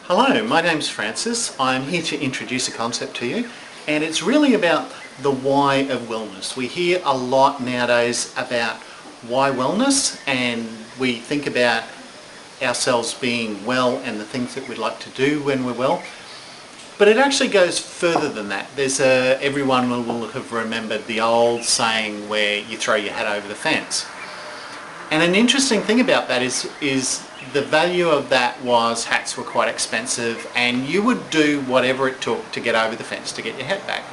Hello, my name's Francis. I'm here to introduce a concept to you, and it's really about the why of wellness. We hear a lot nowadays about why wellness, and we think about ourselves being well and the things that we'd like to do when we're well. But it actually goes further than that. Everyone will have remembered the old saying where you throw your hat over the fence. And an interesting thing about that is the value of that was hats were quite expensive, and you would do whatever it took to get over the fence to get your hat back.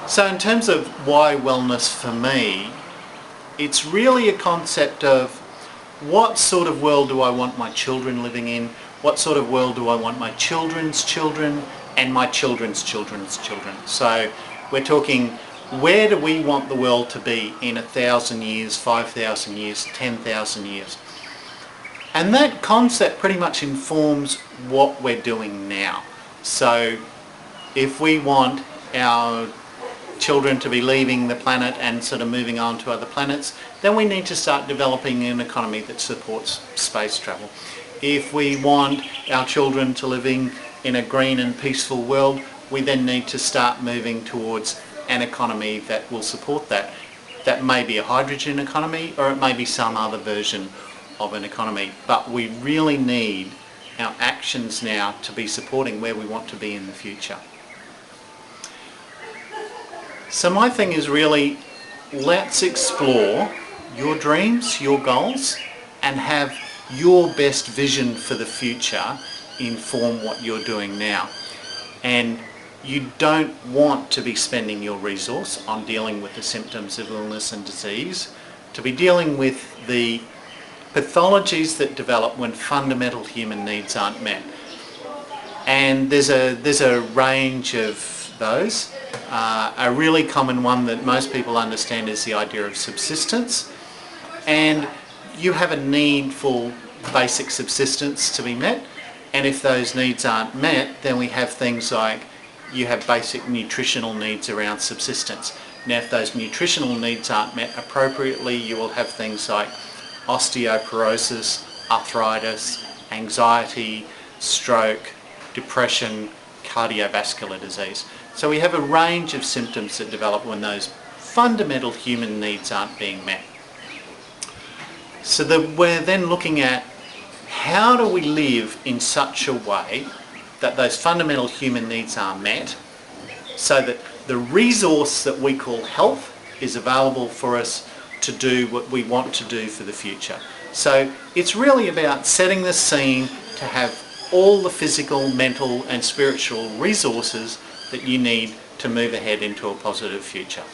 So in terms of why wellness for me, it's really a concept of what sort of world do I want my children living in, what sort of world do I want my children's children and my children's children's children. So we're talking, where do we want the world to be in 1,000 years, 5,000 years, 10,000 years? And that concept pretty much informs what we're doing now. So if we want our children to be leaving the planet and sort of moving on to other planets, then we need to start developing an economy that supports space travel. If we want our children to living in a green and peaceful world, we then need to start moving towards an economy that will support that. That may be a hydrogen economy, or it may be some other version of an economy, but we really need our actions now to be supporting where we want to be in the future. So my thing is really, let's explore your dreams, your goals, and have your best vision for the future inform what you're doing now. And you don't want to be spending your resource on dealing with the symptoms of illness and disease, to be dealing with the pathologies that develop when fundamental human needs aren't met. And there's a range of those. A really common one that most people understand is the idea of subsistence. And you have a need for basic subsistence to be met, and if those needs aren't met, then we have things like you have basic nutritional needs around subsistence. Now if those nutritional needs aren't met appropriately, you will have things like osteoporosis, arthritis, anxiety, stroke, depression, cardiovascular disease. So we have a range of symptoms that develop when those fundamental human needs aren't being met. So we're then looking at how do we live in such a way that those fundamental human needs are met, so that the resource that we call health is available for us to do what we want to do for the future. So it's really about setting the scene to have all the physical, mental and spiritual resources that you need to move ahead into a positive future.